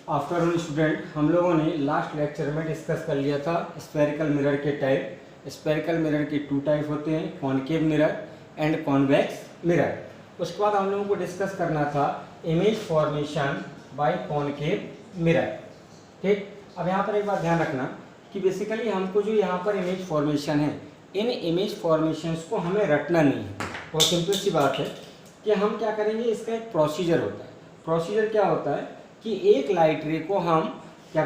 Afternoon student, हम लोगों ने लास्ट लेक्चर में डिस्कस कर लिया था स्फेरिकल मिरर के टाइप। स्फेरिकल मिरर के 2 टाइप होते हैं, concave mirror and convex mirror. उसके बाद हम लोगों को डिस्कस करना था image formation by concave mirror. ठीक, अब यहाँ पर एक बात ध्यान रखना कि बेसिकली हमको जो यहाँ पर इमेज फॉर्मेशन है, इन इमेज फॉर्मेशंस को हमें रटना नहीं है। बहुत सिंपल सी बात है कि हम क्या करेंगे, इसका एक प्रोसीजर होता है। प्रोसीजर क्या होता है कि एक लाइट रे को हम क्या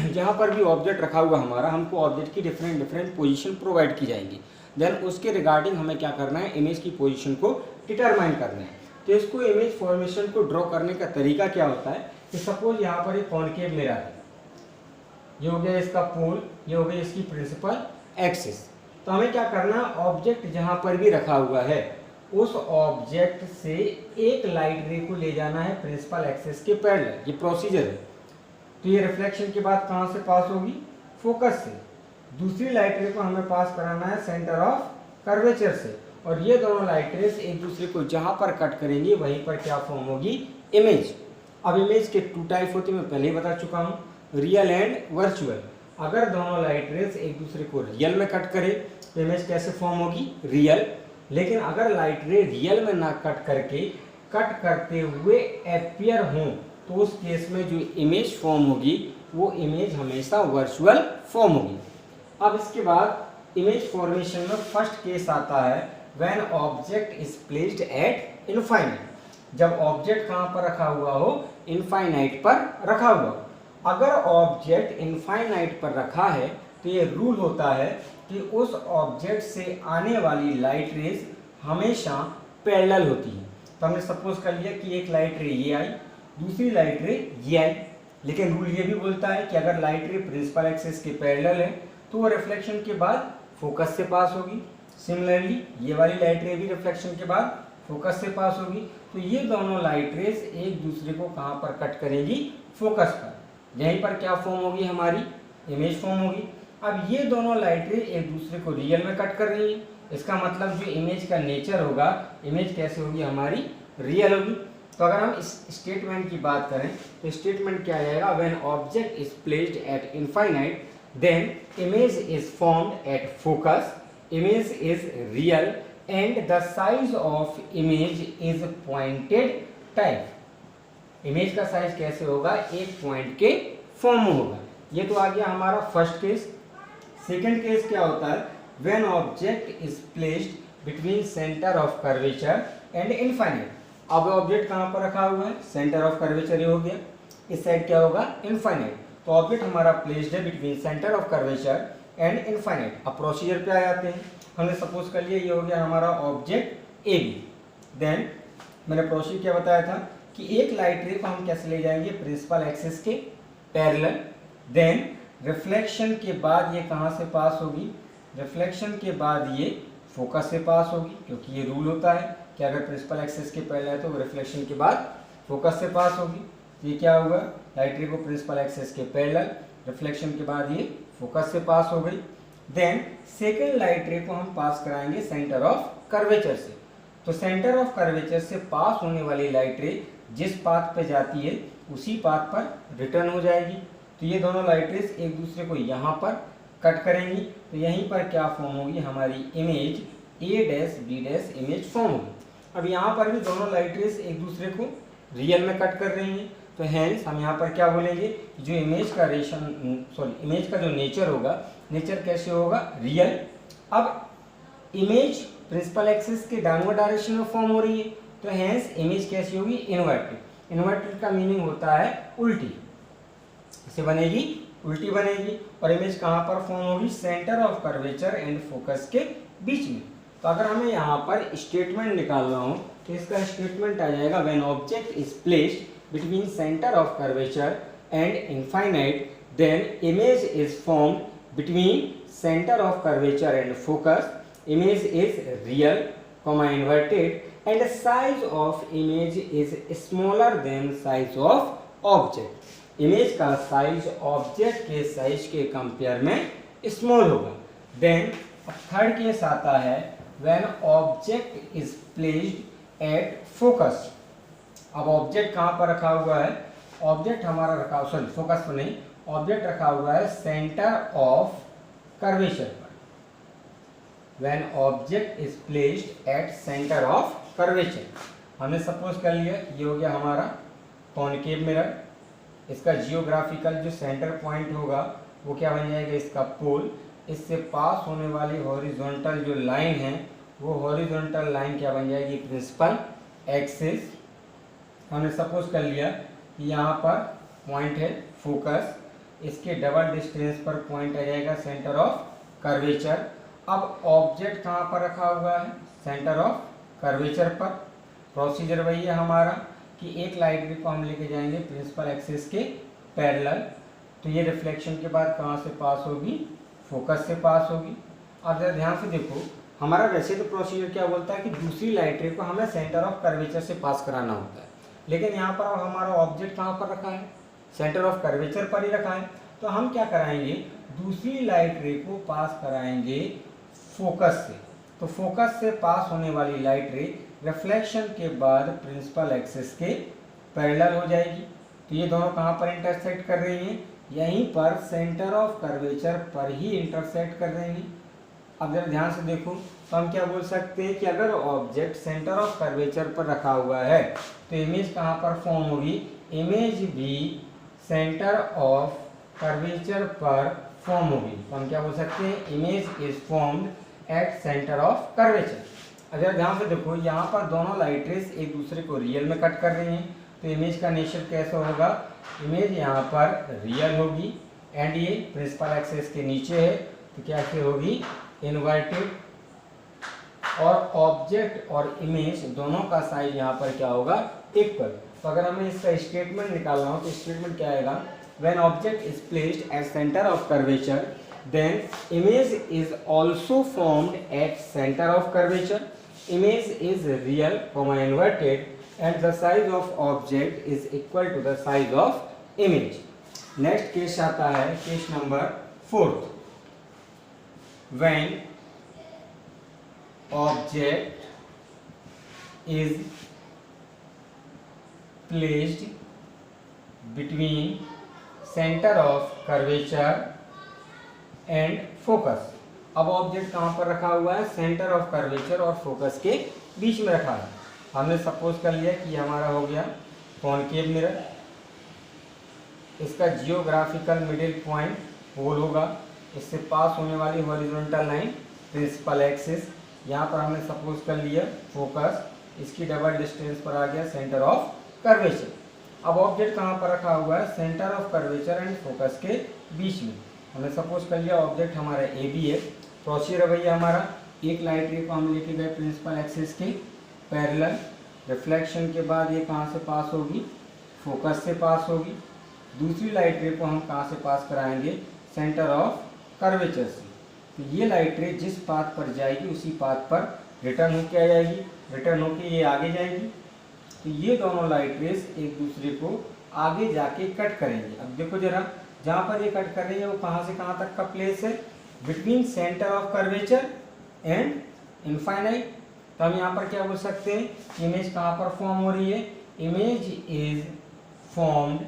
जहाँ पर भी ऑब्जेक्ट रखा हुआ हमारा, हमको ऑब्जेक्ट की डिफरेंट पोजीशन प्रोवाइड की जाएंगी। देन उसके रिगार्डिंग हमें क्या करना है, इमेज की पोजीशन को डिटरमाइन करना है। तो इसको इमेज फॉर्मेशन को ड्रॉ करने का तरीका क्या होता है कि सपोज यहाँ पर एक कॉनकेव मिरर है, ये हो गया इसका पोल, ये हो गई इसकी प्रिंसिपल एक्सिस। तो हमें क्या करना है, ऑब्जेक्ट जहाँ पर भी रखा हुआ है उस ऑब्जेक्ट से एक लाइट रे को ले जाना है प्रिंसिपल एक्सिस के पैरेलल। ये प्रोसीजर है। तो ये रिफ्लेक्शन के बाद कहाँ से पास होगी, फोकस से। दूसरी लाइट रे को हमें पास कराना है सेंटर ऑफ कर्वेचर से, और ये दोनों लाइट रेस एक दूसरे को जहाँ पर कट करेंगी वहीं पर क्या फॉर्म होगी, इमेज। अब इमेज के 2 टाइप होते हैं, मैं पहले ही बता चुका हूँ, रियल एंड वर्चुअल। अगर दोनों लाइट रेस एक दूसरे को रियल में कट करे तो इमेज कैसे फॉर्म होगी, रियल। लेकिन अगर लाइट रे रियल में ना कट करके कट करते हुए एपियर हों तो उस केस में जो इमेज फॉर्म होगी वो इमेज हमेशा वर्चुअल फॉर्म होगी। अब इसके बाद इमेज फॉर्मेशन में फर्स्ट केस आता है when object is placed at infinite. जब ऑब्जेक्ट कहाँ पर रखा हुआ हो, इनफाइनाइट पर रखा हुआ। अगर ऑब्जेक्ट इनफाइनाइट पर रखा है तो ये रूल होता है कि उस ऑब्जेक्ट से आने वाली लाइट रेज हमेशा पैरेलल होती है। तो हमने सपोज कर लिया कि एक लाइट रे ये आई, दूसरी लाइट रे ये आई। लेकिन रूल ये भी बोलता है कि अगर लाइट रे प्रिंसिपल एक्सिस के पैरेलल है तो वो रिफ्लेक्शन के बाद फोकस से पास होगी। सिमिलरली ये वाली लाइट रे भी रिफ्लेक्शन के बाद फोकस से पास होगी। तो ये दोनों लाइट रेज एक दूसरे को कहाँ पर कट करेंगी, फोकस पर। यहीं पर क्या फॉर्म होगी, हमारी इमेज फॉर्म होगी। अब ये दोनों लाइट रे एक दूसरे को रियल में कट कर रही है, इसका मतलब जो इमेज का नेचर होगा, इमेज कैसे होगी, हमारी रियल होगी। तो अगर हम इस स्टेटमेंट की बात करें तो स्टेटमेंट क्या आएगा, when object is placed at infinite then image is formed at focus, image is real and the size of image is pointed type. Image का साइज कैसे होगा, एक पॉइंट के फॉर्म में होगा। ये तो आ गया हमारा फर्स्ट केस। सेकंड केस क्या होता है, when object is placed between centre of curvature and infinite. अब ऑब्जेक्ट कहाँ पर रखा हुआ है, सेंटर ऑफ कर्वेचर ये हो गया, इस साइड क्या होगा, इनफाइनाइट। तो ऑब्जेक्ट हमारा प्लेस्ड है between centre of curvature and infinite. अब प्रोसीजर पे आ जाते हैं। हमने सपोज कर लिया ये हो गया हमारा ऑब्जेक्ट ए बी। देन मैंने प्रोसीजर क्या बताया था कि एक लाइट रे को हम कैसे ले जाएंगे, प्रिंसिपल एक्सिस के पैरेलल। देन रिफ्लेक्शन के बाद ये कहाँ से पास होगी, रिफ्लेक्शन के बाद ये फोकस से पास होगी, क्योंकि ये रूल होता है कि अगर प्रिंसिपल एक्सिस के पैरेलल है तो रिफ्लेक्शन के बाद फोकस से पास होगी। तो ये क्या होगा, लाइट रे को प्रिंसिपल एक्सिस के पैरेलल, रिफ्लेक्शन के बाद ये फोकस से पास हो गई। देन सेकेंड लाइट रे को हम पास कराएंगे सेंटर ऑफ कर्वेचर से। तो सेंटर ऑफ कर्वेचर से पास होने वाली लाइट रे जिस पाथ पे जाती है उसी पाथ पर रिटर्न हो जाएगी। तो ये दोनों लाइट रेस एक दूसरे को यहाँ पर कट करेंगी। तो यहीं पर क्या फॉर्म होगी, हमारी image A dash B dash image form होगी। अब यहाँ पर भी दोनों लाइट रेस एक दूसरे को रियल में कट कर रही हैं। तो हैंस हम यहाँ पर क्या बोलेंगे, जो इमेज का इमेज का जो नेचर होगा, नेचर कैसे होगा, रियल। अब इमेज प्रिंसिपल एक्सिस के डाउनवर्ड डायरेक्शन में फॉर्म हो रही है, तो हैंस इमेज कैसी होगी, इन्वर्टेड। इन्वर्टेड का मीनिंग होता है उल्टी, इसे बनेगी उल्टी बनेगी। और इमेज कहाँ पर फॉर्म होगी, centre of curvature and focus के बीच में। तो अगर हमें यहाँ पर स्टेटमेंट निकालना हो तो इसका स्टेटमेंट आ जाएगा, when object is placed between centre of curvature and infinite then image is formed between centre of curvature and focus, image is real comma inverted and size of image is smaller than size of object. Image का size object के size के compare में small होगा। Then third case आता है when object is placed at focus. अब object कहाँ पर रखा हुआ है, ऑब्जेक्ट हमारा रखा, सॉरी फोकस पर नहीं, ऑब्जेक्ट रखा हुआ है सेंटर ऑफ कर्वेचर पर। When object is placed at centre of curvature, हमने सपोज कर लिया ये हो गया हमारा कॉनकेव मिरर, इसका जियोग्राफिकल जो सेंटर पॉइंट होगा वो क्या बन जाएगा, इसका पोल। इससे पास होने वाली हॉरिजॉन्टल जो लाइन है वो हॉरिजॉन्टल लाइन क्या बन जाएगी, प्रिंसिपल एक्सिस। हमने सपोज कर लिया कि यहाँ पर पॉइंट है फोकस, इसके डबल डिस्टेंस पर पॉइंट आ जाएगा सेंटर ऑफ कर्वेचर। अब ऑब्जेक्ट कहाँ पर रखा हुआ है, सेंटर ऑफ कर्वेचर पर। प्रोसीजर वही है हमारा कि एक लाइट रे को हम लेके जाएंगे प्रिंसिपल एक्सिस के पैरेलल, तो ये रिफ्लेक्शन के बाद कहाँ से पास होगी, फोकस से पास होगी। अब जरा ध्यान से देखो, हमारा वैसे तो प्रोसीजर क्या बोलता है कि दूसरी लाइट रे को हमें सेंटर ऑफ कर्वेचर से पास कराना होता है, लेकिन यहाँ पर हमारा ऑब्जेक्ट कहाँ पर रखा है, सेंटर ऑफ कर्वेचर पर ही रखा है। तो हम क्या कराएंगे, दूसरी लाइट रे को पास कराएंगे फोकस से। तो फोकस से पास होने वाली लाइट रे रिफ्लेक्शन के बाद प्रिंसिपल एक्सिस के पैरेलल हो जाएगी। तो ये दोनों कहाँ पर इंटरसेक्ट कर रही हैं, यहीं पर सेंटर ऑफ कर्वेचर पर ही इंटरसेक्ट कर रही हैं। अब जरा ध्यान से देखो, तो हम क्या बोल सकते हैं कि अगर ऑब्जेक्ट सेंटर ऑफ कर्वेचर पर रखा हुआ है तो इमेज कहाँ पर फॉर्म होगी, इमेज भी सेंटर ऑफ कर्वेचर पर फॉर्म होगी। तो हम क्या बोल सकते हैं, image is formed at centre of curvature. अगर ध्यान से देखो, यहाँ पर दोनों लाइट रेस एक दूसरे को रियल में कट कर रही हैं, तो इमेज का नेचर कैसा होगा, इमेज यहाँ पर रियल होगी एंड ये प्रिंसिपल एक्सिस के नीचे है, तो कैसे होगी, इन्वर्टेड। और ऑब्जेक्ट और इमेज दोनों का साइज यहाँ पर क्या होगा, इक्वल। तो अगर हमें इसका स्टेटमेंट निकालना हो तो स्टेटमेंट क्या आएगा, when object is placed at centre of curvature then image is also formed at center of curvature. Image is real comma inverted and the size of object is equal to the size of image. Next case आता है case number 4. When object is placed between center of curvature and focus. अब object कहाँ पर रखा हुआ है, centre of curvature और focus के बीच में रखा है। हमने सपोज कर लिया कि हमारा हो गया कॉनकेव मिरर, इसका जियोग्राफिकल मिडिल पॉइंट पोल होगा, इससे पास होने वाली हॉरिजॉन्टल लाइन प्रिंसिपल एक्सिस। यहाँ पर हमने सपोज कर लिया फोकस, इसकी डबल डिस्टेंस पर आ गया सेंटर ऑफ कर्वेचर। अब ऑब्जेक्ट कहाँ पर रखा हुआ है, centre of curvature and focus के बीच में। हमने सपोज कर लिया ऑब्जेक्ट हमारा ए बी है। प्रोसीजर भैया हमारा, एक लाइट रे को हम लेके गए प्रिंसिपल एक्सिस के पैरेलल, रिफ्लेक्शन के बाद ये कहाँ से पास होगी, फोकस से पास होगी। दूसरी लाइट रे को हम कहाँ से पास कराएंगे, सेंटर ऑफ कर्वेचर से। तो ये लाइट रे जिस पाथ पर जाएगी उसी पाथ पर रिटर्न होके आ जाएगी, रिटर्न होके ये आगे जाएगी। तो ये दोनों लाइट रेस एक दूसरे को आगे जाके कट करेंगे। अब देखो जरा, जहाँ पर ये कट कर रही है वो कहाँ से कहाँ तक का प्लेस है, between centre of curvature and infinite. तो हम यहाँ पर क्या बोल सकते हैं, इमेज कहाँ पर फॉर्म हो रही है, image is formed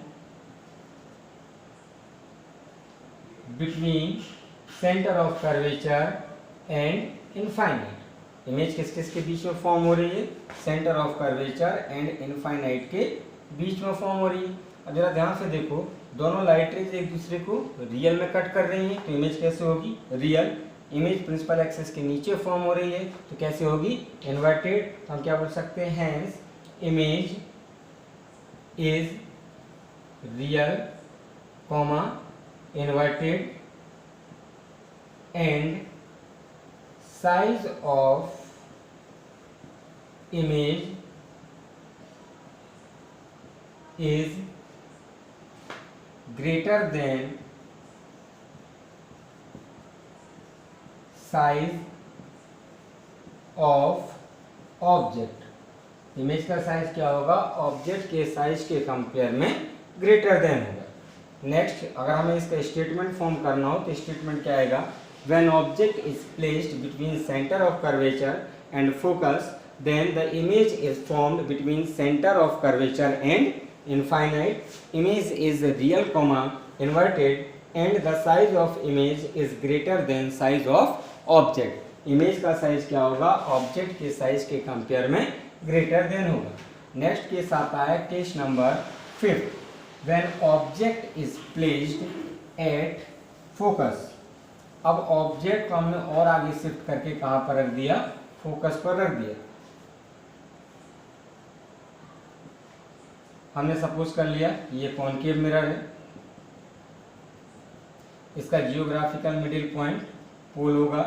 between centre of curvature and infinite. Image किस किस के बीच में फॉर्म हो रही है, centre of curvature and infinite के बीच में फॉर्म हो रही है। अब जरा ध्यान से देखो, दोनों लाइट रेज एक दूसरे को रियल में कट कर रही हैं, तो इमेज कैसे होगी, रियल। इमेज प्रिंसिपल एक्सिस के नीचे फॉर्म हो रही है, तो कैसे होगी, इन्वर्टेड। तो हम क्या बोल सकते हैं, hence image is real comma inverted and size of image is greater than size of object। Image का साइज क्या होगा, ऑब्जेक्ट के साइज के कंपेयर में ग्रेटर देन होगा। नेक्स्ट, अगर हमें इसका स्टेटमेंट फॉर्म करना हो तो स्टेटमेंट क्या आएगा, when object is placed between centre of curvature and focus then the image is formed between centre of curvature and infinite, image is real comma inverted, and the size of image is greater than size of object. Image का size क्या होगा, object के size के compare में greater than होगा. Next case आता है case number 5. When object is placed at focus. अब ऑब्जेक्ट को हमने और आगे शिफ्ट करके कहां पर रख दिया, फोकस पर रख दिया. हमने सपोज कर लिया ये कॉनकेव मिरर है, इसका जियोग्राफिकल मिडिल पॉइंट पोल होगा,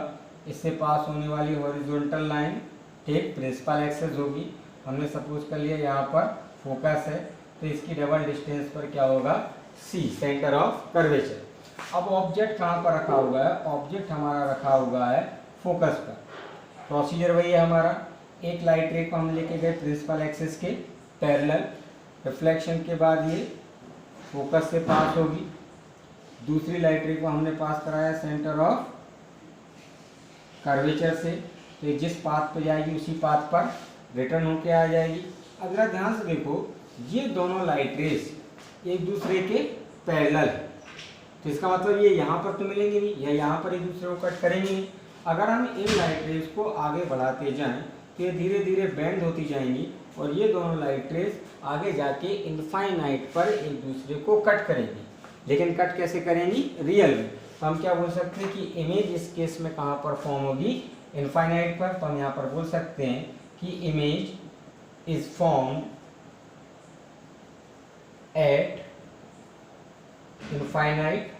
इससे पास होने वाली हॉरिजॉन्टल लाइन ठीक प्रिंसिपल एक्सिस होगी. हमने सपोज कर लिया यहाँ पर फोकस है, तो इसकी डबल डिस्टेंस पर क्या होगा, सी, सेंटर ऑफ कर्वेचर. अब ऑब्जेक्ट कहाँ पर रखा हुआ है, ऑब्जेक्ट हमारा रखा हुआ है फोकस पर. प्रोसीजर वही है हमारा, एक लाइट रे को हम लेके गए प्रिंसिपल एक्सिस के पैरेलल, रिफ्लेक्शन के बाद ये फोकस से पास होगी. दूसरी लाइट रे को हमने पास कराया सेंटर ऑफ कर्वेचर से, तो ये जिस पाथ पर जाएगी उसी पाथ पर रिटर्न होके आ जाएगी. अब जरा ध्यान से देखो, ये दोनों लाइट रेस एक दूसरे के पैरेलल, तो इसका मतलब ये यहाँ पर तो मिलेंगे नहीं, या यहाँ पर एक दूसरे को कट करेंगे नहीं. अगर हम इन लाइट रेस को आगे बढ़ाते जाएं तो ये धीरे धीरे बेंड होती जाएंगी, और ये दोनों लाइट रेस आगे जाके इनफाइनाइट पर एक दूसरे को कट करेंगी. लेकिन कट कैसे करेंगी, रियल में. तो हम क्या बोल सकते हैं कि इमेज इस केस में कहाँ पर फॉर्म होगी, इनफाइनाइट पर. तो हम यहाँ पर बोल सकते हैं कि image is form eight infinite.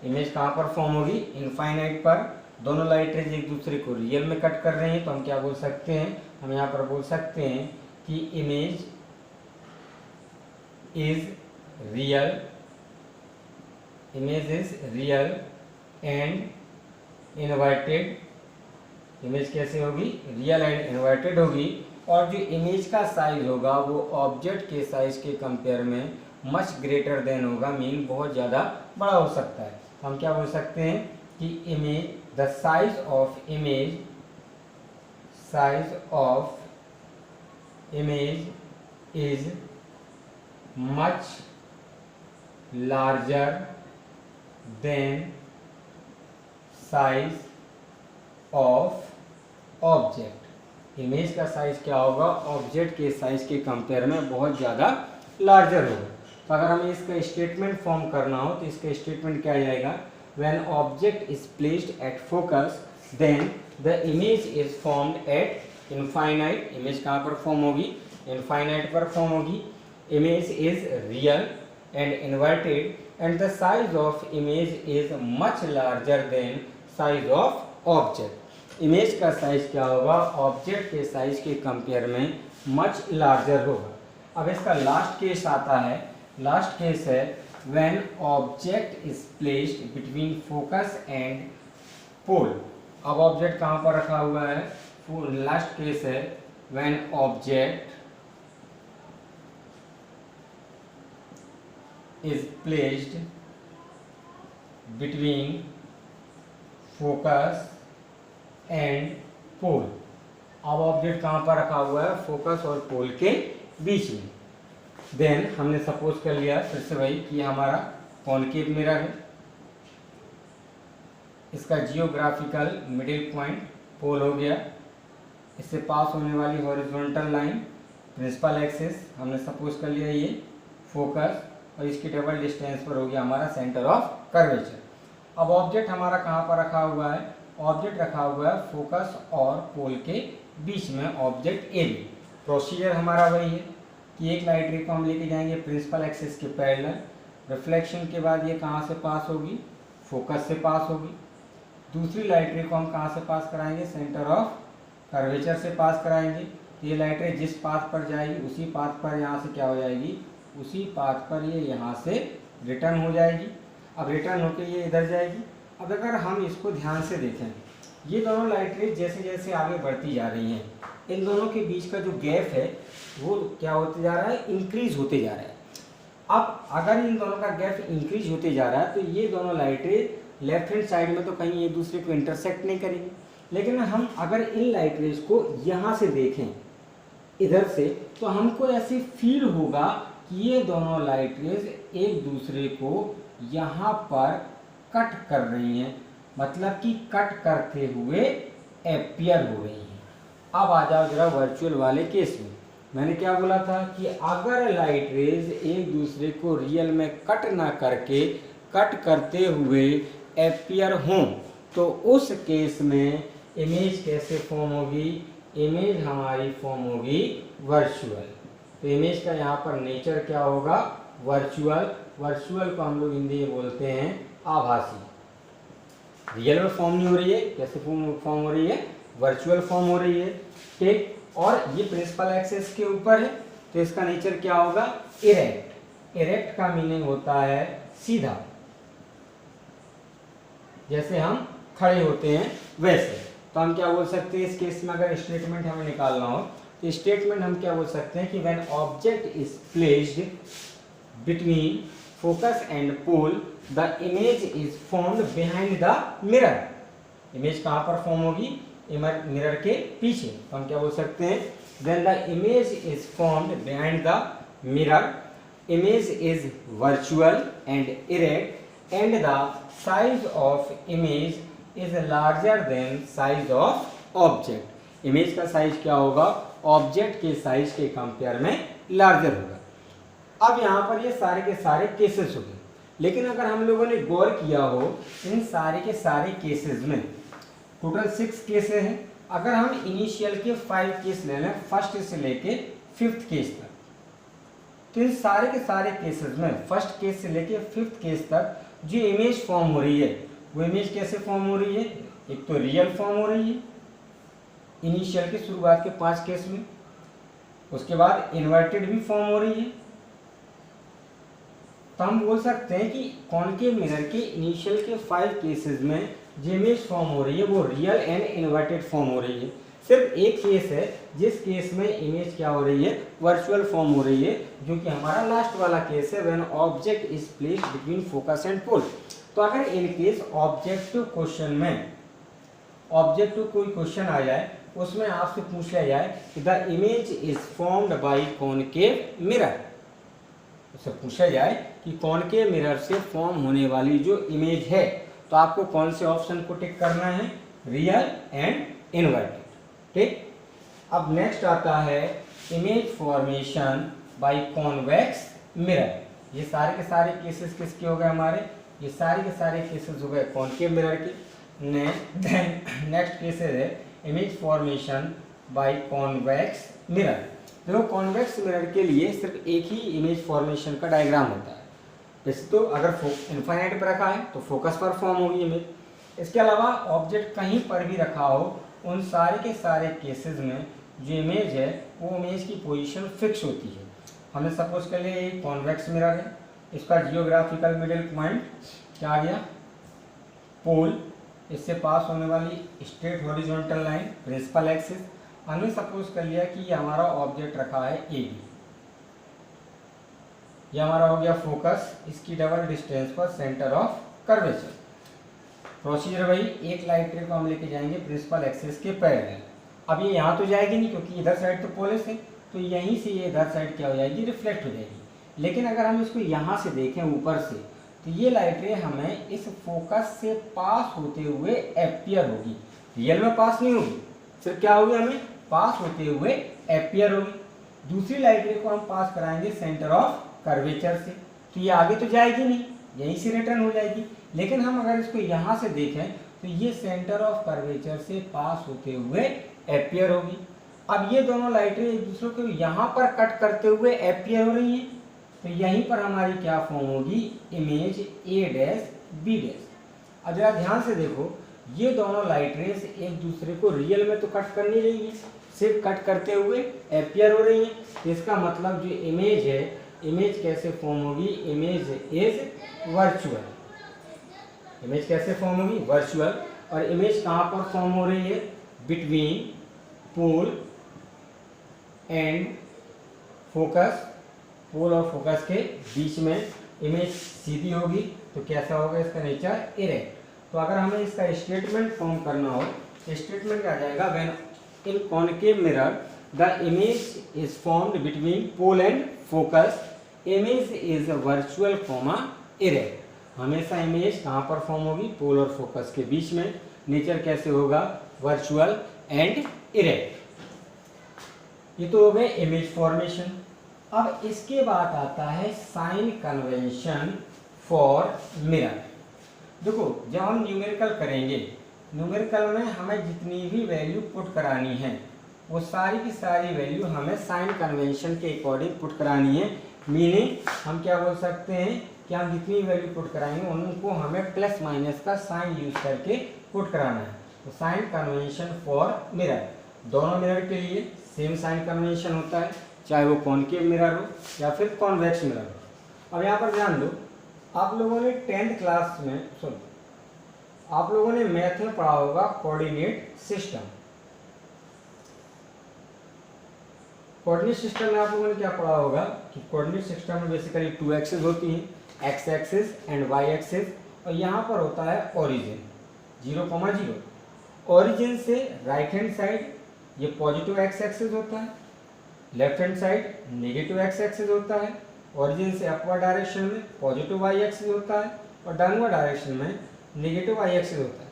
Image कहाँ पर फॉर्म होगी, इनफाइनाइट पर. दोनों लाइट रेज एक दूसरे को रियल में कट कर रहे हैं, तो हम क्या बोल सकते हैं, हम यहाँ पर बोल सकते हैं कि image is real, image is real and inverted. Image कैसे होगी, रियल एंड इन्वर्टेड होगी. और जो इमेज का साइज होगा वो ऑब्जेक्ट के साइज के कंपेयर में मच ग्रेटर देन होगा, मीन बहुत ज़्यादा बड़ा हो सकता है. हम क्या बोल सकते हैं कि image, the size of image, size of image is much larger than size of object. Image का साइज क्या होगा, ऑब्जेक्ट के साइज के कंपेयर में बहुत ज़्यादा लार्जर होगा. तो अगर हमें इसका स्टेटमेंट फॉर्म करना हो तो इसका स्टेटमेंट क्या जाएगा, when object is placed at focus then the image is formed at infinite. Image कहाँ पर फॉर्म होगी, इनफाइनाइट पर फॉर्म होगी. Image is real and inverted and the size of image is much larger than size of object. Image का size क्या होगा, object के size के कंपेयर में मच लार्जर होगा. अब इसका लास्ट केस आता है, लास्ट केस है when object is placed between focus and pole. अब ऑब्जेक्ट कहाँ पर रखा हुआ है, लास्ट केस है when object is placed between focus and pole. अब ऑब्जेक्ट कहाँ पर रखा हुआ है, फोकस और पोल के बीच में. देन हमने सपोज कर लिया फिर से वही कि हमारा कॉनकेव मिरर है, इसका जियोग्राफिकल मिडिल पॉइंट पोल हो गया, इससे पास होने वाली हॉरिजॉन्टल लाइन प्रिंसिपल एक्सिस, हमने सपोज कर लिया ये फोकस, और इसकी डबल डिस्टेंस पर हो गया हमारा सेंटर ऑफ कर्वेचर. अब ऑब्जेक्ट हमारा कहाँ पर रखा हुआ है, ऑब्जेक्ट रखा हुआ है फोकस और पोल के बीच में, ऑब्जेक्ट ए बी. प्रोसीजर हमारा वही है कि एक लाइट रे को हम लेके जाएंगे प्रिंसिपल एक्सिस के पैरेलल, रिफ्लेक्शन के बाद ये कहाँ से पास होगी, फोकस से पास होगी. दूसरी लाइट रे को हम कहाँ से पास कराएंगे, सेंटर ऑफ कर्वेचर से पास कराएंगे. ये लाइट रे जिस पाथ पर जाएगी उसी पाथ पर यहाँ से क्या हो जाएगी, उसी पाथ पर ये यहाँ से रिटर्न हो जाएगी. अब रिटर्न होके ये इधर जाएगी. अब अगर हम इसको ध्यान से देखें, ये दोनों लाइट रेज जैसे जैसे आगे बढ़ती जा रही हैं, इन दोनों के बीच का जो गैप है वो क्या होते जा रहा है, इंक्रीज होते जा रहा है. अब अगर इन दोनों का गैप इंक्रीज होते जा रहा है तो ये दोनों light rays left hand side में तो कहीं एक दूसरे को इंटरसेक्ट नहीं करेंगे. लेकिन हम अगर इन लाइट रेज को यहाँ से देखें इधर से, तो हमको ऐसे फील होगा कि ये दोनों लाइट रेज एक दूसरे को यहाँ पर कट कर रही हैं, मतलब कि कट करते हुए एपियर हो रही हैं। अब आ जाओ जरा वर्चुअल वाले केस में। मैंने क्या बोला था कि अगर लाइट रेज एक दूसरे को रियल में कट ना करके कट करते हुए एपियर हों तो उस केस में इमेज कैसे फॉर्म होगी? इमेज हमारी फॉर्म होगी वर्चुअल। तो इमेज का यहाँ पर नेचर क्या होगा? वर्चुअल। वर्चुअल को हम लोग हिंदी में बोलते हैं आभासी। रियल में फॉर्म नहीं हो रही है, कैसे फॉर्म हो रही है? वर्चुअल फॉर्म हो रही है, ठीक। और ये प्रिंसिपल एक्सिस के ऊपर है तो इसका नेचर क्या होगा? इरेक्ट। इरेक्ट का मीनिंग होता है सीधा, जैसे हम खड़े होते हैं वैसे। तो हम क्या बोल सकते हैं इस केस में? अगर स्टेटमेंट हमें निकालना हो तो स्टेटमेंट हम क्या बोल सकते हैं कि when object is placed between focus and pole the image is formed behind the mirror. Image कहाँ पर फॉर्म होगी? मिरर के पीछे। तो हम क्या बोल सकते हैं? When the image is formed behind the mirror, image is virtual and erect and the size of image is larger than size of object. Image का साइज क्या होगा? ऑब्जेक्ट के साइज के कंपेयर में लार्जर होगा। अब यहाँ पर ये सारे के सारे केसेस हो गए, लेकिन अगर हम लोगों ने गौर किया हो इन सारे के सारे केसेस में टोटल 6 केसेस हैं। अगर हम इनिशियल के 5 केस ले लें, फर्स्ट से लेके 5th केस तक, तो इन सारे के सारे केसेस में फर्स्ट केस से लेके 5th केस तक जो इमेज फॉर्म हो रही है वो इमेज कैसे फॉर्म हो रही है? एक तो रियल फॉर्म हो रही है इनिशियल के शुरुआत के 5 केस में, उसके बाद इन्वर्टेड भी फॉर्म हो रही है। तो हम बोल सकते हैं कि कॉनकेव मिरर के इनिशियल के 5 केसेस में जो इमेज फॉर्म हो रही है वो रियल एंड इन्वर्टेड फॉर्म हो रही है। सिर्फ एक केस है जिस केस में इमेज क्या हो रही है? वर्चुअल फॉर्म हो रही है, जो कि हमारा लास्ट वाला केस है when object is placed between focus and pole. तो अगर इन केस ऑब्जेक्टिव क्वेश्चन में ऑब्जेक्टिव कोई क्वेश्चन आ जाए उसमें आपसे पूछ लिया जाए कि the image is formed by concave mirror, उससे पूछा जाए कि कॉनकेव मिरर से फॉर्म होने वाली जो इमेज है तो आपको कौन से ऑप्शन को टिक करना है? रियल एंड इन्वर्टेड, ठीक। अब नेक्स्ट आता है image formation by convex mirror. ये सारे के सारे केसेस किसके हो गए हमारे? ये सारे के सारे केसेस हो गए कॉनकेव मिरर के। नेक्स्ट केसेस है image formation by convex mirror. देखो कॉन्वेक्स मिरर के लिए सिर्फ एक ही इमेज फॉर्मेशन का डायग्राम होता है। जैसे तो अगर इनफाइनाइट पर रखा है तो फोकस पर फॉर्म होगी इमेज। इसके अलावा ऑब्जेक्ट कहीं पर भी रखा हो उन सारे के सारे केसेस में जो इमेज है वो इमेज की पोजीशन फिक्स होती है। हमने सपोज कर लिया ये कॉन्वेक्स मिरर है, इसका जियोग्राफिकल मिडिल पॉइंट क्या आ गया? पोल। इससे पास होने वाली straight horizontal line principal axis. हमने सपोज कर लिया कि ये हमारा ऑब्जेक्ट रखा है ए बी, ये हमारा हो गया फोकस, इसकी डबल डिस्टेंस पर सेंटर ऑफ कर्वेचर। प्रोसीजर वही, एक लाइट रे को हम लेके जाएंगे प्रिंसिपल एक्सिस के पैरेलल। अब ये यहाँ तो जाएगी नहीं क्योंकि इधर साइड तो पोलस है, तो यहीं से ये इधर साइड क्या हो जाएगी? रिफ्लेक्ट हो जाएगी। लेकिन अगर हम इसको यहाँ से देखें ऊपर से तो ये लाइट रे हमें इस फोकस से पास होते हुए एपियर होगी, रियल में पास नहीं होगी, सिर्फ क्या होगी? हमें पास होते हुए एपियर होगी। दूसरी लाइट रे को हम पास कराएंगे सेंटर ऑफ कर्वेचर से, तो ये आगे तो जाएगी नहीं, यहीं से रिटर्न हो जाएगी। लेकिन हम अगर इसको यहाँ से देखें तो ये सेंटर ऑफ कर्वेचर से पास होते हुए एपियर होगी। अब ये दोनों लाइटें एक दूसरे को यहाँ पर कट करते हुए एपियर हो रही हैं, तो यहीं पर हमारी क्या फॉर्म होगी? Image A dash B dash. अब जरा ध्यान से देखो, ये दोनों लाइट रेज एक दूसरे को रियल में तो कट कर नहीं रही है, सिर्फ कट करते हुए एपियर हो रही है। इसका मतलब जो इमेज है, इमेज कैसे फॉर्म होगी? Image is virtual. इमेज कैसे फॉर्म होगी? वर्चुअल। और इमेज कहाँ पर फॉर्म हो रही है? बिटवीन पोल एंड फोकस, पोल और फोकस के बीच में इमेज सीधी होगी, तो कैसा होगा इसका नेचर? इरेक्ट। तो अगर हमें इसका स्टेटमेंट फॉर्म करना हो, स्टेटमेंट क्या जाएगा? When in concave mirror the image is formed between pole and focus, image is virtual comma erect. हमेशा इमेज कहाँ पर फॉर्म होगी, पोल और फोकस के बीच में। नेचर कैसे होगा, वर्चुअल एंड इरेक्ट। ये तो हो गए इमेज फॉर्मेशन। अब इसके बाद आता है साइन कन्वेंशन फॉर मिरर। देखो जब हम न्यूमेरिकल करेंगे, न्यूमेरिकल में हमें जितनी भी वैल्यू पुट करानी है वो सारी की सारी वैल्यू हमें साइन कन्वेंशन के अकॉर्डिंग पुट करानी है। मीनिंग हम क्या बोल सकते हैं कि हम जितनी वैल्यू पुट कराएंगे उनको हमें प्लस माइनस का साइन यूज करके पुट कराना है। तो साइन कन्वेंशन फॉर मिरर, दोनों मिरर के लिए सेम साइन कन्वेंशन होता है, चाहे वो कॉनकेव मिरर हो या फिर कॉन्वेक्स मिरर हो। अब यहाँ पर ध्यान दो, आप लोगों ने 10th क्लास में आप लोगों ने मैथ में पढ़ा होगा कोऑर्डिनेट सिस्टम। कोऑर्डिनेट सिस्टम में आप लोगों ने क्या पढ़ा होगा कि कोऑर्डिनेट सिस्टम में बेसिकली 2 एक्सिस होती हैं, X axis and Y axis, और यहाँ पर होता है ओरिजिन 0,0। ओरिजिन से राइट हैंड साइड ये पॉजिटिव एक्स एक्सिस होता है, left hand side negative X axis होता है। ओरिजिन से अपवर्ड डायरेक्शन में पॉजिटिव वाई एक्सिस होता है और डाउनवर्ड डायरेक्शन में नेगेटिव वाई एक्सिस होता है।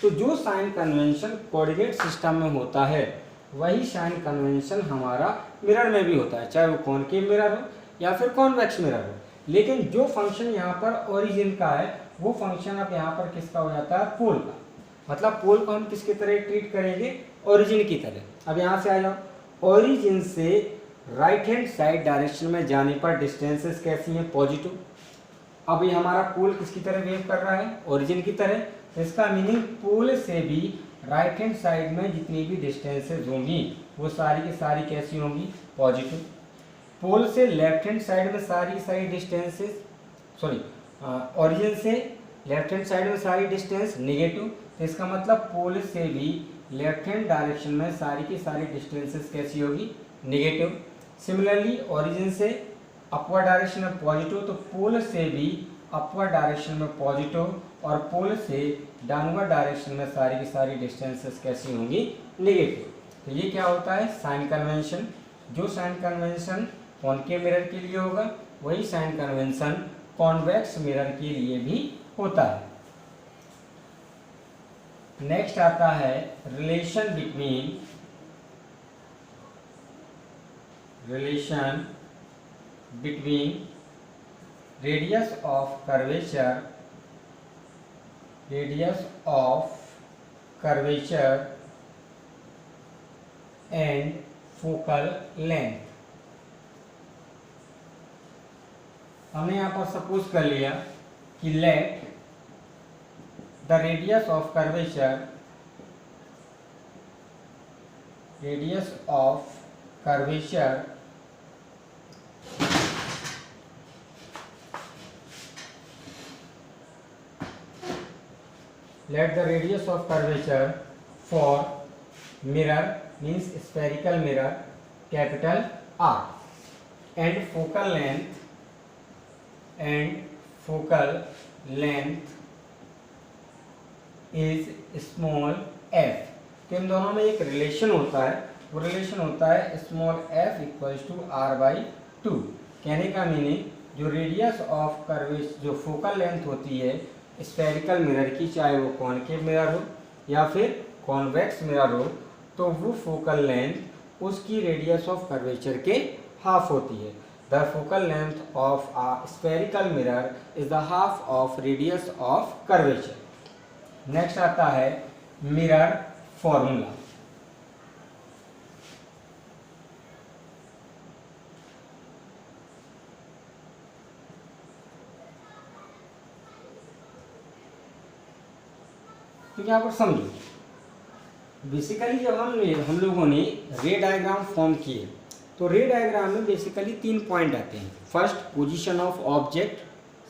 तो जो साइन कन्वेंशन कोऑर्डिनेट सिस्टम में होता है वही साइन कन्वेंशन हमारा मिरर में भी होता है, चाहे वो कॉनकेव मिरर हो या फिर कॉन्वेक्स मिरर हो। लेकिन जो फंक्शन यहाँ पर ओरिजिन का है वो फंक्शन अब यहाँ पर किसका हो जाता है, पोल का। मतलब पोल को हम किसकी तरह ट्रीट करेंगे, ओरिजिन की तरह। अब यहाँ से आ जाओ, ओरिजिन से राइट हैंड साइड डायरेक्शन में जाने पर डिस्टेंसेस कैसी हैं, पॉजिटिव। अब ये हमारा पोल किसकी तरह वेव कर रहा है, ओरिजिन की तरह। तो इसका मीनिंग पोल से भी राइट हैंड साइड में जितनी भी डिस्टेंसेस होंगी वो सारी की सारी कैसी होंगी, पॉजिटिव। पोल से लेफ्ट हैंड साइड में सारी डिस्टेंसेस ओरिजिन से लेफ्ट हैंड साइड में सारी डिस्टेंस नेगेटिव। तो इसका मतलब पोल से भी लेफ्ट हैंड डायरेक्शन में सारी की सारी डिस्टेंसेस कैसी होगी, नेगेटिव। सिमिलरली ओरिजिन से अपवर्ड डायरेक्शन में पॉजिटिव, तो पोल से भी अपवर्ड डायरेक्शन में पॉजिटिव, और पोल से डाउनवर्ड डायरेक्शन में सारी की सारी डिस्टेंसेस कैसी होंगी, नेगेटिव। तो ये क्या होता है, साइन कन्वेंशन। जो साइन कन्वेंशन कॉनकेव मिरर के लिए होगा वही साइन कन्वेंशन कॉन्वेक्स मिरर के लिए भी होता है। नेक्स्ट आता है relation between radius of curvature and focal length. हमने यहाँ पर सपोज कर लिया कि let the radius of curvature let the radius of curvature for mirror means spherical mirror capital R and focal length is small f। तो इन दोनों में एक रिलेशन होता है, वो रिलेशन होता है small f equals to r/2। कहने का मीनिंग जो रेडियस ऑफ कर्वेचर, जो फोकल लेंथ होती है स्फेरिकल मिरर की, चाहे वो कॉनकेव मिरर हो या फिर कॉन्वेक्स मिरर हो, तो वो फोकल लेंथ उसकी रेडियस ऑफ कर्वेचर के हाफ होती है। The focal length of a spherical mirror is the half of radius of curvature. Next आता है मिरर फॉर्मूला। तो यहाँ पर समझो, बेसिकली जब हम लोगों ने रे डायग्राम फॉर्म किए तो रे डायग्राम में बेसिकली 3 पॉइंट आते हैं। First position of object,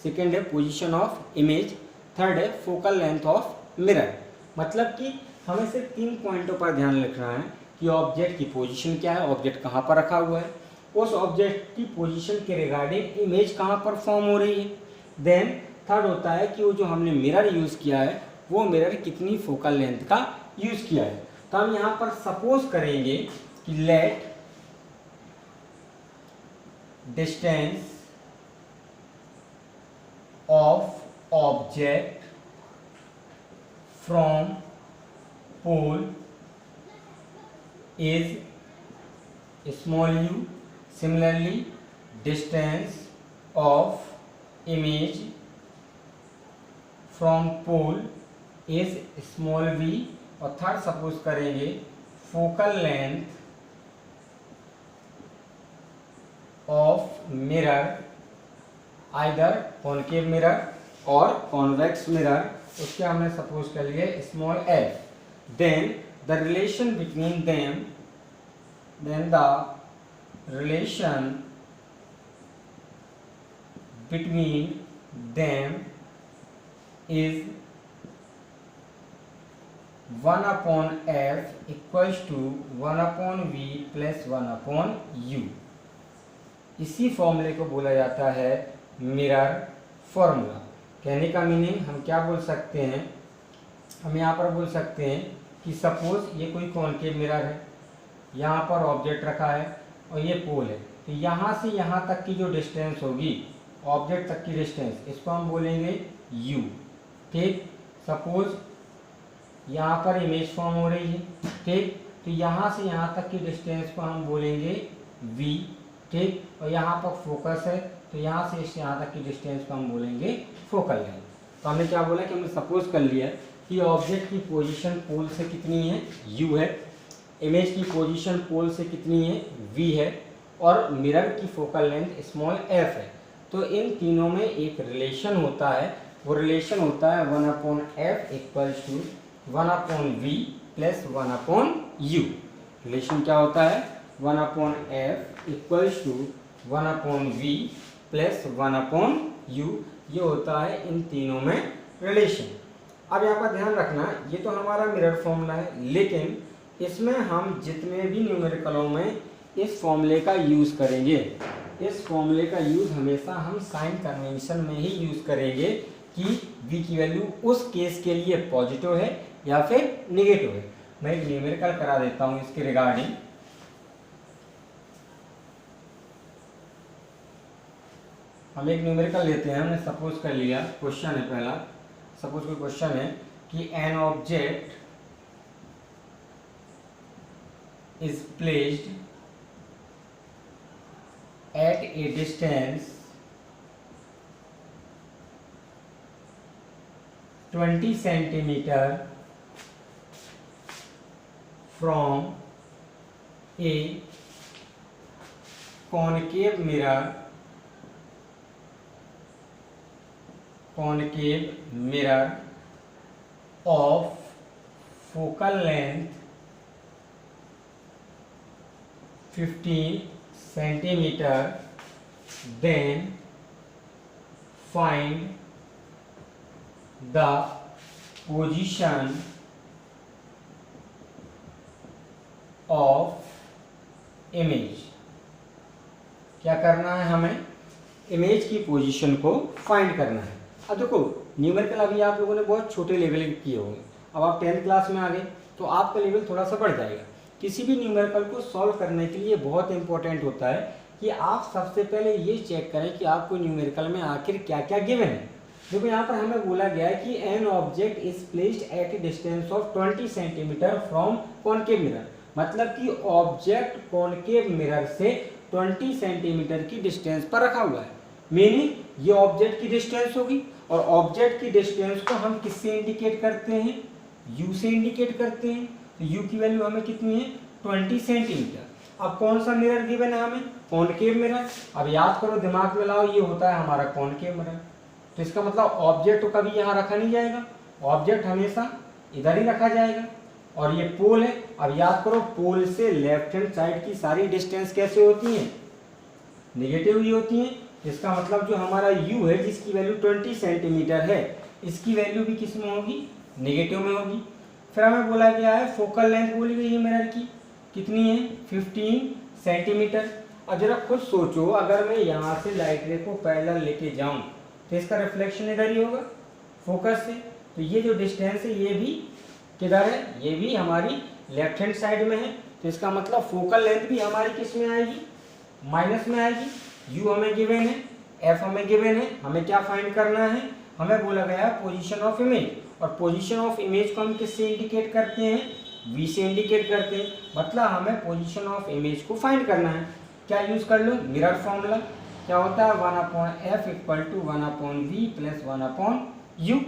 second है पोजीशन ऑफ इमेज, थर्ड है फोकल लेंथ ऑफ मिरर। मतलब कि हमें सिर्फ 3 पॉइंटों पर ध्यान रखना है कि ऑब्जेक्ट की पोजीशन क्या है, ऑब्जेक्ट कहाँ पर रखा हुआ है, उस ऑब्जेक्ट की पोजीशन के रिगार्डिंग इमेज कहाँ पर फॉर्म हो रही है। देन थर्ड होता है कि वो जो हमने मिरर यूज़ किया है वो मिरर कितनी फोकल लेंथ का यूज़ किया है। तो हम यहाँ पर सपोज करेंगे कि let distance of object from pole is small u. Similarly distance of image from pole is small v. और थर्ड सपोज करेंगे focal length of mirror either concave mirror और कॉन्वेक्स मिरर, उसके हमने सपोज कर लिए small l. Then the relation between them, then the relation between them is 1/f equals to 1/v plus 1/u. इसी फॉर्मूले को बोला जाता है मिरर फॉर्मूला. कहने का मीनिंग हम क्या बोल सकते हैं, हम यहाँ पर बोल सकते हैं कि सपोज ये कोई कॉनकेव मिरर है, यहाँ पर ऑब्जेक्ट रखा है और ये पोल है, तो यहाँ से यहाँ तक की जो डिस्टेंस होगी, ऑब्जेक्ट तक की डिस्टेंस, इसको हम बोलेंगे u. ठीक, सपोज यहाँ पर इमेज फॉर्म हो रही है, ठीक, तो यहाँ से यहाँ तक की डिस्टेंस को हम बोलेंगे v. ठीक, और यहाँ पर फोकस है, तो यहाँ से इस यहाँ तक की डिस्टेंस को हम बोलेंगे फोकल लेंथ. तो हमने क्या बोला कि हमने सपोज कर लिया कि ऑब्जेक्ट की पोजीशन पोल से कितनी है, u है, इमेज की पोजीशन पोल से कितनी है, v है, और मिरर की फोकल लेंथ स्मॉल f है. तो इन तीनों में एक रिलेशन होता है, वो रिलेशन होता है 1/f equals to 1/v plus 1/u. Relation क्या होता है, 1/f equals to 1/v plus 1/u. ये होता है इन तीनों में रिलेशन. अब यहाँ पर ध्यान रखना, ये तो हमारा मिरर फॉर्मूला है, लेकिन इसमें हम जितने भी न्यूमेरिकलों में इस फॉर्मूले का यूज़ करेंगे, इस फॉर्मूले का यूज़ हमेशा हम साइन कन्वेंशन में ही यूज़ करेंगे कि v की वैल्यू उस केस के लिए पॉजिटिव है या फिर निगेटिव है. मैं एक न्यूमेरिकल करा देता हूँ इसके रिगार्डिंग. हम एक न्यूमेरिकल लेते हैं, हमने सपोज कर लिया, क्वेश्चन है पहला, सपोज कोई क्वेश्चन है कि an object is placed at a distance 20 centimetre from a concave mirror of focal length 15 centimetre. Then find the position of image. क्या करना है, हमें इमेज की पोजीशन को फाइंड करना है. अब देखो न्यूमेरिकल अभी आप लोगों ने बहुत छोटे लेवल के किए होंगे, अब आप 10th क्लास में आ गए तो आपका लेवल थोड़ा सा बढ़ जाएगा. किसी भी न्यूमेरिकल को सॉल्व करने के लिए बहुत इंपॉर्टेंट होता है कि आप सबसे पहले ये चेक करें कि आपको न्यूमेरिकल में आखिर क्या क्या गिवन है. देखो यहाँ पर हमें बोला गया है कि an object is placed at a distance of 20 centimetre from concave mirror. मतलब कि ऑब्जेक्ट कॉनकेव मिरर से 20 सेंटीमीटर की डिस्टेंस पर रखा हुआ है. मीनिंग ये ऑब्जेक्ट की डिस्टेंस होगी, और ऑब्जेक्ट की डिस्टेंस को हम किससे इंडिकेट करते हैं, u से इंडिकेट करते हैं. तो u की वैल्यू हमें कितनी है, 20 सेंटीमीटर. अब कौन सा मिरर गिवन है हमें, कॉनकेव मिरर. अब याद करो, दिमाग में लाओ, ये होता है हमारा कॉनकेव मिरर. तो इसका मतलब ऑब्जेक्ट तो कभी यहाँ रखा नहीं जाएगा, ऑब्जेक्ट हमेशा इधर ही रखा जाएगा. और ये पोल है. अब याद करो, पोल से लेफ्ट हैंड साइड की सारी डिस्टेंस कैसे होती हैं, निगेटिव ही होती हैं. इसका मतलब जो हमारा u है, जिसकी वैल्यू 20 सेंटीमीटर है, इसकी वैल्यू भी किस में होगी, निगेटिव में होगी. फिर हमें बोला गया है फोकल लेंथ बोली गई है मिरर की, कितनी है, 15 सेंटीमीटर. अब जरा खुद सोचो, अगर मैं यहाँ से लाइट रे को पैरेलल लेके जाऊँ तो इसका रिफ्लेक्शन इधर ही होगा फोकस से. तो ये जो डिस्टेंस है ये भी किधर है, ये भी हमारी लेफ्ट हैंड साइड में है. तो इसका मतलब फोकल लेंथ भी हमारी किस में आएगी, माइनस में आएगी. u हमें गिवन है एफ हमें गिवन है, हमें क्या फाइंड करना है, हमें बोला गया है पोजीशन ऑफ इमेज, और पोजीशन ऑफ इमेज को हम किससे इंडिकेट करते हैं, वी से इंडिकेट करते हैं, मतलब हमें पोजीशन ऑफ इमेज को फाइंड करना है। क्या यूज कर लो, मिरर फॉर्मूला, क्या होता है 1/f equal to 1/v plus 1/u।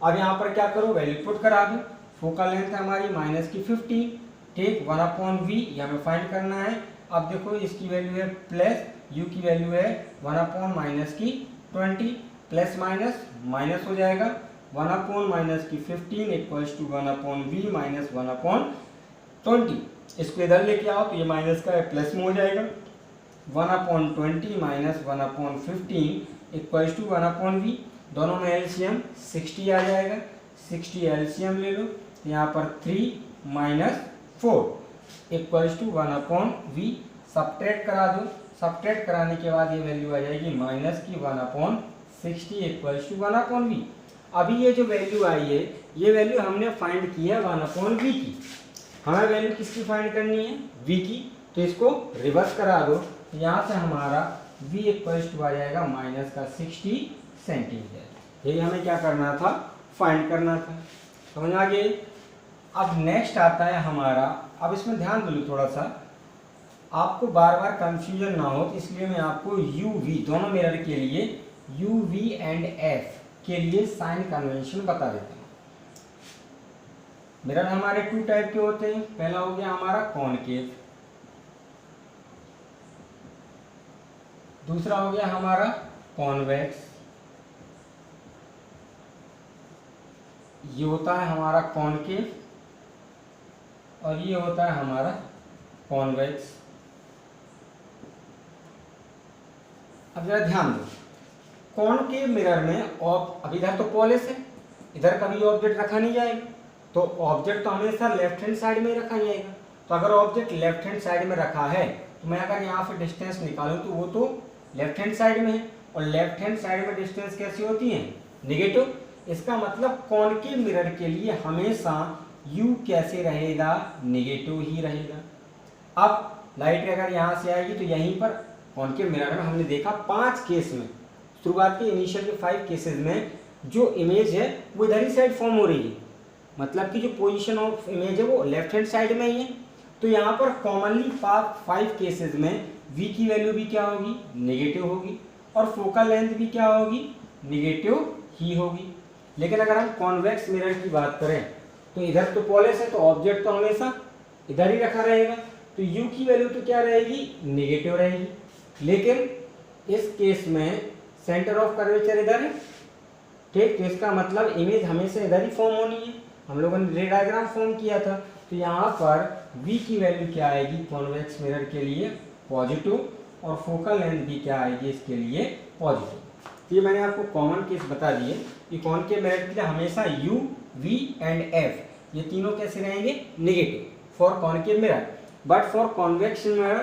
अब यहाँ पर क्या करो, वैल्यू पुट करा दो, फोकल लेंथ है हमारी -15, ठीक, 1/v ये हमें फाइंड करना है। अब देखो इसकी वैल्यू है प्लस, u की वैल्यू है 1/-20, प्लस माइनस माइनस हो जाएगा, 1/-15 इक्वल्स टू 1/v माइनस 1/20। इसको इधर लेके आओ तो ये माइनस का प्लस में हो जाएगा, 1/20 माइनस 1/15 इक्वल्स टू 1/v। दोनों में एलसीएम 60 आ जाएगा, 60 एलसीएम ले लो, यहाँ पर 3 - 4 इक्वल्स टू 1/v। सब्ट्रैक्ट करा दो, सब्ट्रैक्ट कराने के बाद ये वैल्यू आ जाएगी माइनस की 1/60 इक्वल्स टू 1/v। अभी ये जो वैल्यू आई है, ये वैल्यू हमने फाइंड की है 1/v की, हमें वैल्यू किसकी फाइंड करनी है, v की, तो इसको रिवर्स करा दो, यहाँ से हमारा v इक्वल्स टू आ जाएगा माइनस का 60 सेंटीमीटर। यही हमें क्या करना था, फाइंड करना था, समझ आ गई। अब नेक्स्ट आता है हमारा, अब इसमें ध्यान दो थोड़ा सा, आपको बार बार कंफ्यूजन ना हो, इसलिए मैं आपको यू वी दोनों मिरर के लिए यू वी एंड एफ के लिए साइन कन्वेंशन बता देता हूँ। मिरर हमारे 2 टाइप के होते हैं, पहला हो गया हमारा कॉनकेव, दूसरा हो गया हमारा कॉन्वेक्स। ये होता है हमारा कॉनकेव और ये होता है हमारा कॉन्वेक्स। अब जरा ध्यान दो, कॉनकेव मिरर में अब इधर तो पॉलिश है, इधर कभी ऑब्जेक्ट रखा नहीं जाएगा, तो ऑब्जेक्ट तो हमेशा लेफ्ट हैंड साइड में ही रखा जाएगा। तो अगर ऑब्जेक्ट लेफ्ट हैंड साइड में रखा है तो मैं अगर यहाँ से डिस्टेंस निकालूं तो वो तो लेफ्ट हैंड साइड में है, और लेफ्ट हैंड साइड में डिस्टेंस कैसी होती है, नेगेटिव। इसका मतलब कॉनकेव मिरर के लिए हमेशा u कैसे रहेगा, नेगेटिव ही रहेगा। अब लाइट अगर यहाँ से आएगी तो यहीं पर कॉनकेव मिरर में हमने देखा 5 केस में, शुरुआत के इनिशियल के 5 केसेस में जो इमेज है वो इधर ही साइड फॉर्म हो रही है, मतलब कि जो पोजीशन ऑफ इमेज है वो लेफ्ट हैंड साइड में ही है। तो यहाँ पर कॉमनली 5 केसेस में v की वैल्यू भी क्या होगी, नेगेटिव होगी, और फोकल लेंथ भी क्या होगी, नेगेटिव ही होगी। लेकिन अगर हम कॉन्वेक्स मिरर की बात करें तो इधर तो पॉलिश है, तो ऑब्जेक्ट तो हमेशा इधर ही रखा रहेगा, तो u की वैल्यू तो क्या रहेगी, नेगेटिव रहेगी। लेकिन इस केस में सेंटर ऑफ कर्वेचर इधर है, ठीक, तो इसका मतलब इमेज हमेशा इधर ही फॉर्म होनी है। हम लोगों ने रे डायग्राम फॉर्म किया था, तो यहाँ पर v की वैल्यू क्या आएगी कॉन्वेक्स मिरर के लिए, पॉजिटिव, और फोकल लेंथ भी क्या आएगी इसके लिए, पॉजिटिव। तो ये मैंने आपको कॉमन केस बता दिए कि कॉनकेव मिरर के लिए हमेशा u, v एंड f ये तीनों कैसे रहेंगे, negative for concave mirror, but for convex mirror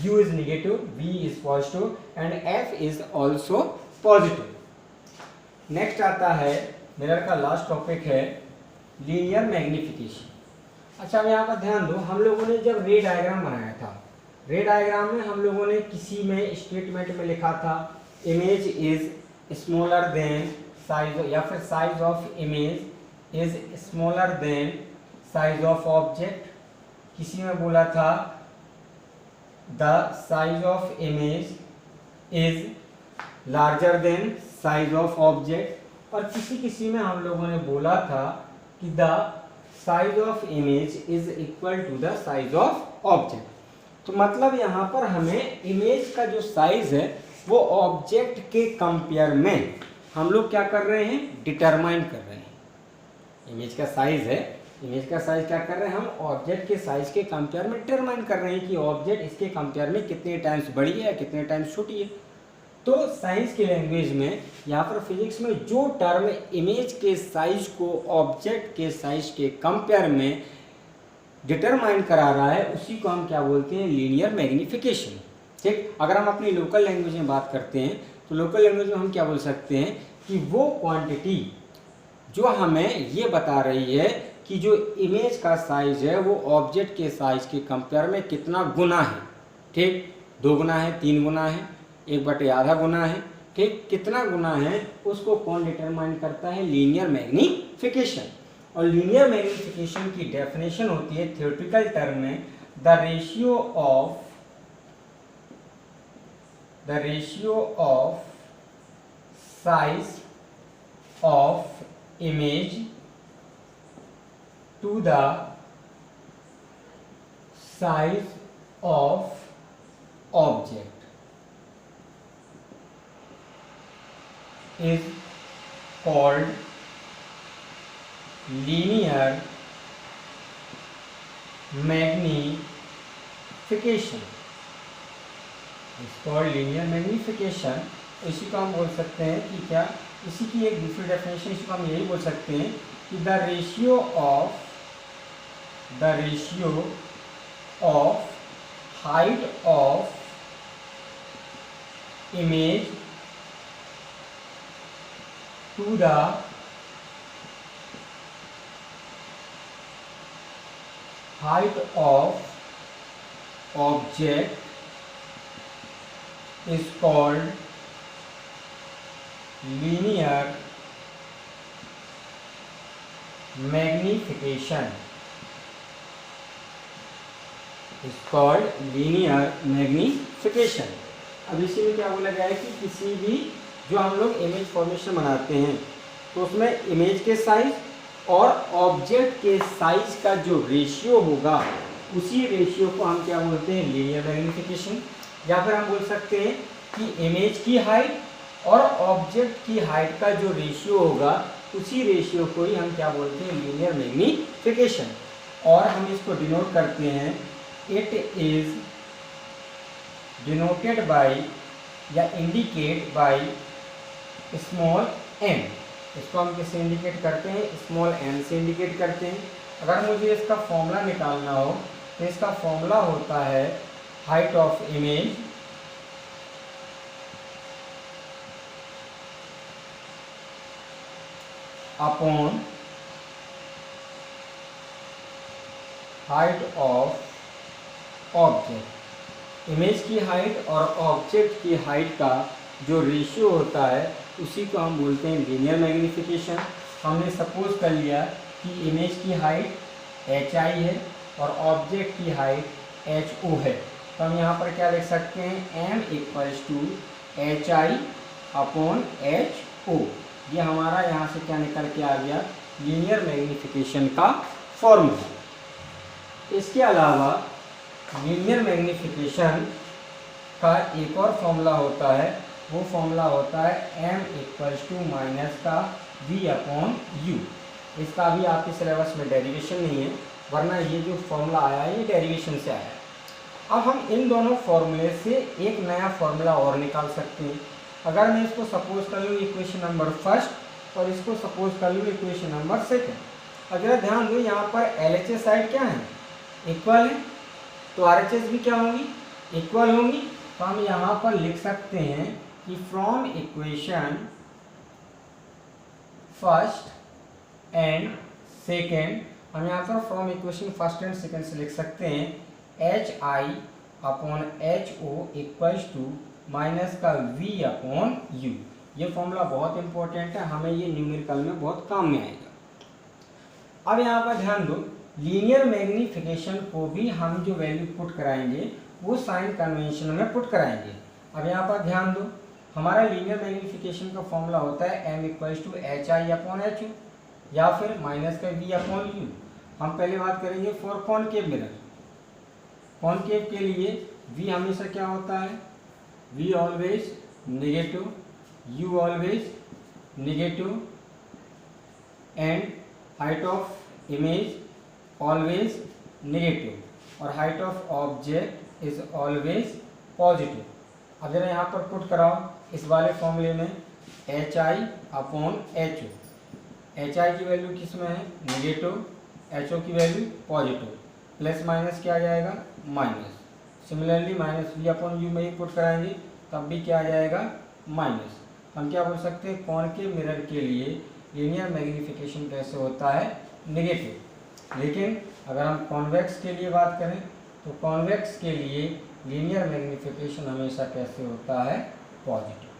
u is negative, v is positive and f is also positive. Next आता है मिरर का लास्ट टॉपिक है लीनियर मैग्निफिकेशन। अच्छा, अब यहाँ पर ध्यान दो, हम लोगों ने जब रे डायग्राम बनाया था, रे डायग्राम में हम लोगों ने किसी में स्टेटमेंट में लिखा था image is smaller than size, या फिर size of image is smaller than size of object. किसी में बोला था the size of image is larger than size of object, और किसी में हम लोगों ने बोला था कि the size of image is equal to the size of object. तो मतलब यहाँ पर हमें इमेज का जो साइज है वो ऑब्जेक्ट के कंपेयर में हम लोग क्या कर रहे हैं, डिटरमाइन कर रहे हैं। इमेज का साइज है, इमेज का साइज क्या कर रहे हैं, हम ऑब्जेक्ट के साइज के कंपेयर में डिटरमाइन कर रहे हैं कि ऑब्जेक्ट इसके कंपेयर में कितने टाइम्स बड़ी है या कितने टाइम्स छोटी है। तो साइंस की लैंग्वेज में, यहाँ पर फिजिक्स में जो टर्म इमेज के साइज को ऑब्जेक्ट के साइज के कंपेयर में डिटरमाइन करा रहा है उसी को हम क्या बोलते हैं, लीनियर मैग्निफिकेशन। ठीक, अगर हम अपनी लोकल लैंग्वेज में बात करते हैं तो लोकल लैंग्वेज में हम क्या बोल सकते हैं कि वो क्वांटिटी जो हमें ये बता रही है कि जो इमेज का साइज है वो ऑब्जेक्ट के साइज के कंपेयर में कितना गुना है। ठीक, 2 गुना है, 3 गुना है, 1/आधा गुना है। ठीक, कितना गुना है उसको कौन डिटरमाइन करता है? Linear magnification. और लीनियर मैग्नीफिकेशन की डेफिनेशन होती है थ्योरेटिकल टर्म में the ratio of size of image to the size of object is called linear magnification। इसी को हम बोल सकते हैं कि क्या, इसी की एक दूसरी डेफिनेशन इसी को हम यही बोल सकते हैं कि the ratio of height of image to the height of object is called linear magnification। अब इसी में क्या बोला गया है कि किसी भी जो हम लोग इमेज फॉर्मेशन बनाते हैं तो उसमें इमेज के साइज और ऑब्जेक्ट के साइज का जो रेशियो होगा उसी रेशियो को हम क्या बोलते हैं? Linear magnification. या फिर हम बोल सकते हैं कि इमेज की हाइट और ऑब्जेक्ट की हाइट का जो रेशियो होगा उसी रेशियो को ही हम क्या बोलते हैं? Linear magnification. और हम इसको डिनोट करते हैं, इट इज डिनोटेड बाय या इंडिकेट बाय स्मॉल m। इसको हम किससे इंडिकेट करते हैं? स्मॉल m से इंडिकेट करते हैं। अगर मुझे इसका फॉर्मूला निकालना हो तो इसका फॉर्मूला होता है height of image upon height of object. Image की हाइट और ऑब्जेक्ट की हाइट का जो रेशियो होता है उसी को हम बोलते हैं लीनियर मैग्नीफिकेशन। हमने सपोज कर लिया कि इमेज की हाइट hi है और ऑब्जेक्ट की हाइट ho है, तो हम यहाँ पर क्या लिख सकते हैं? m = hi upon ho। ये हमारा यहाँ से क्या निकल के आ गया? लीनियर मैग्नीफिकेशन का फॉर्मूला। इसके अलावा लीनियर मैग्नीफिकेशन का एक और फॉर्मूला होता है, वो फॉर्मूला होता है m - v/u। इसका भी आपके सिलेबस में डेरिवेशन नहीं है, वरना ये जो फॉर्मूला आया है ये डेरिवेशन से आया है। अब हम इन दोनों फॉर्मूले से एक नया फॉर्मूला और निकाल सकते हैं। अगर मैं इसको सपोज कर लूँ इक्वेशन नंबर फर्स्ट और इसको सपोज कर लूँ इक्वेशन नंबर सेकेंड। अगर ध्यान दो यहाँ पर LHS साइड क्या है? इक्वल है, तो RHS भी क्या होंगी? इक्वल होंगी। तो हम यहाँ पर लिख सकते हैं कि from equation first and second, हम यहाँ पर from equation first and second से लिख सकते हैं hi/ho - v/u। ये फॉर्मूला बहुत इंपॉर्टेंट है, हमें ये न्यूमेरिकल में बहुत काम में आएगा। अब यहाँ पर ध्यान दो, लीनियर मैग्नीफिकेशन को भी हम जो वैल्यू पुट कराएंगे वो साइन कन्वेंशन में पुट कराएंगे। अब यहाँ पर ध्यान दो, हमारा लीनियर मैग्नीफिकेशन का फॉर्मूला होता है m = hi/ho या फिर -v/u। हम पहले बात करेंगे फॉर कॉनकेव मिरर। कॉनकेव के लिए v हमेशा क्या होता है? v always negative, u always negative and height of image always negative और height of object is always positive. अब जरा यहाँ पर पुट कराओ इस वाले फॉर्मूले में hi/ho। hi की वैल्यू किस में है? नेगेटिव, ho की वैल्यू पॉजिटिव, प्लस माइनस क्या आ जाएगा? माइनस। सिमिलरली -v/u में ही पुट कराएंगे तब भी क्या आ जाएगा? माइनस। हम क्या बोल सकते हैं? कॉनकेव मिरर के लिए लीनियर मैग्नीफिकेशन कैसे होता है? नेगेटिव। लेकिन अगर हम कॉन्वेक्स के लिए बात करें तो कॉन्वेक्स के लिए लीनियर मैग्नीफिकेशन हमेशा कैसे होता है, पॉजिटिव।